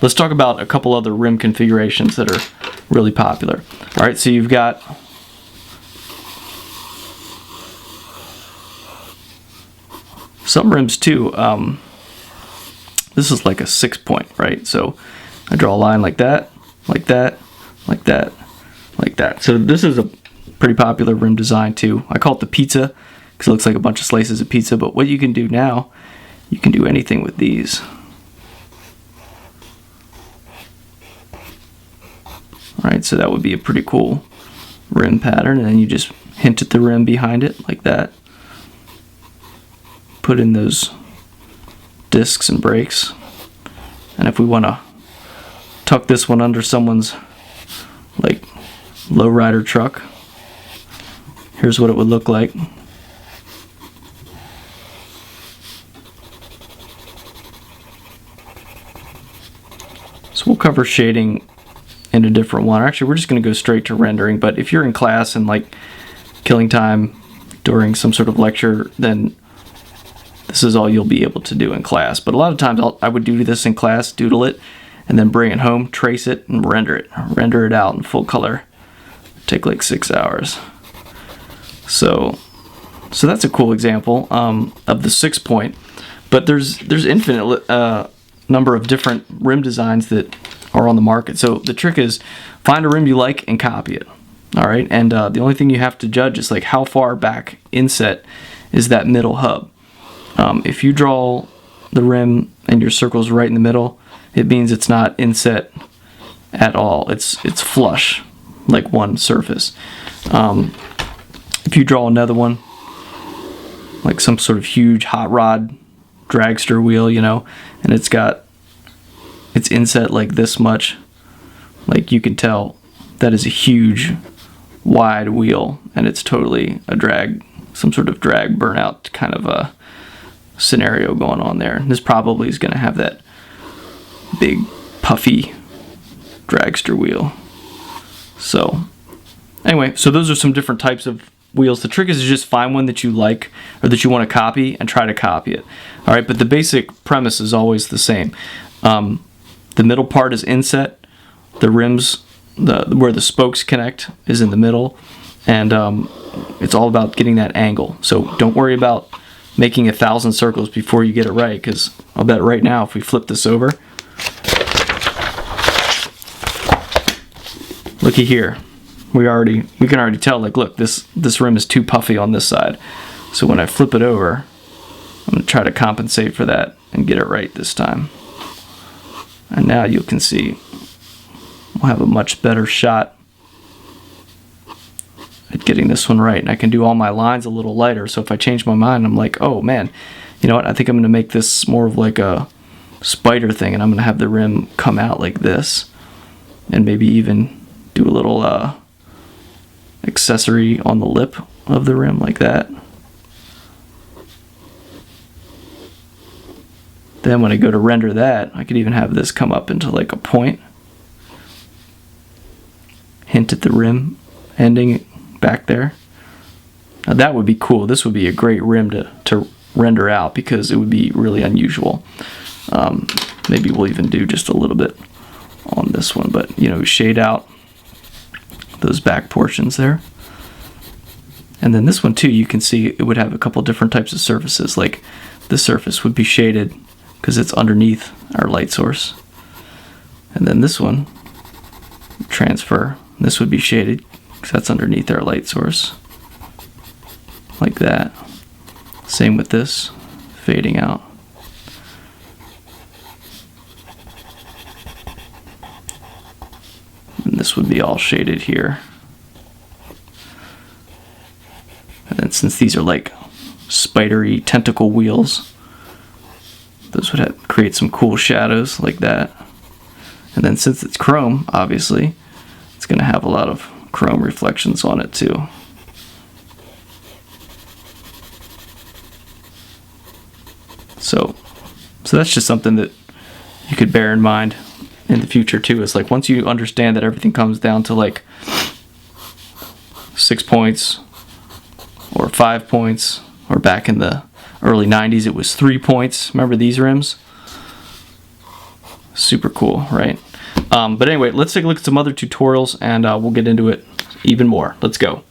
let's talk about a couple other rim configurations that are really popular. All right, so you've got some rims too. This is like a 6-point, right? So I draw a line like that, like that, like that, like that. So this is a pretty popular rim design too. I call it the pizza because it looks like a bunch of slices of pizza, but what you can do now, you can do anything with these. Alright, so that would be a pretty cool rim pattern, and then you just hint at the rim behind it like that. Put in those discs and brakes, and if we want to tuck this one under someone's like lowrider truck, here's what it would look like. So we'll cover shading in a different one. Actually, we're just going to go straight to rendering, but if you're in class and like killing time during some sort of lecture, then this is all you'll be able to do in class. But a lot of times I would do this in class, doodle it, and then bring it home, trace it, and render it. Render it out in full color. It'd take like 6 hours. So that's a cool example of the 6-point. But there's infinite number of different rim designs that are on the market. So the trick is find a rim you like and copy it. All right, and the only thing you have to judge is like how far back inset is that middle hub. If you draw the rim and your circle's right in the middle, it means it's not inset at all. It's flush, like one surface. If you draw another one, like some sort of huge hot rod dragster wheel, you know, and it's inset like this much, like you can tell that is a huge wide wheel, and it's totally a drag, some sort of drag burnout kind of a scenario going on there. And this probably is going to have that big puffy dragster wheel. So anyway, so those are some different types of wheels. The trick is to just find one that you like or that you want to copy and try to copy it. All right, but the basic premise is always the same. The middle part is inset. The rims, where the spokes connect, is in the middle, and it's all about getting that angle. So don't worry about making 1,000 circles before you get it right, because I'll bet right now if we flip this over, looky here, we can already tell, like, look, this rim is too puffy on this side. So when I flip it over, I'm going to try to compensate for that and get it right this time. And now you can see we'll have a much better shot at getting this one right. And I can do all my lines a little lighter, so if I change my mind, I'm like, oh man, you know what, I think I'm going to make this more of like a spider thing, and I'm going to have the rim come out like this, and maybe even do a little accessory on the lip of the rim like that. Then when I go to render that, I could even have this come up into like a point. Hint at the rim ending back there. Now that would be cool. This would be a great rim to render out because it would be really unusual. Maybe we'll even do just a little bit on this one, but you know, shade out those back portions there. And then this one too, you can see it would have a couple different types of surfaces. Like this surface would be shaded because it's underneath our light source. And then this one, transfer, this would be shaded because that's underneath our light source. Like that. Same with this, fading out. And this would be all shaded here. And then since these are like spidery tentacle wheels, those would create some cool shadows like that. And then since it's chrome, obviously, it's going to have a lot of chrome reflections on it too. So that's just something that you could bear in mind in the future too. Is like once you understand that everything comes down to like 6 points or 5 points, or back in the early 90s it was 3 points. Remember these rims? Super cool, right? But anyway, let's take a look at some other tutorials and we'll get into it even more. Let's go.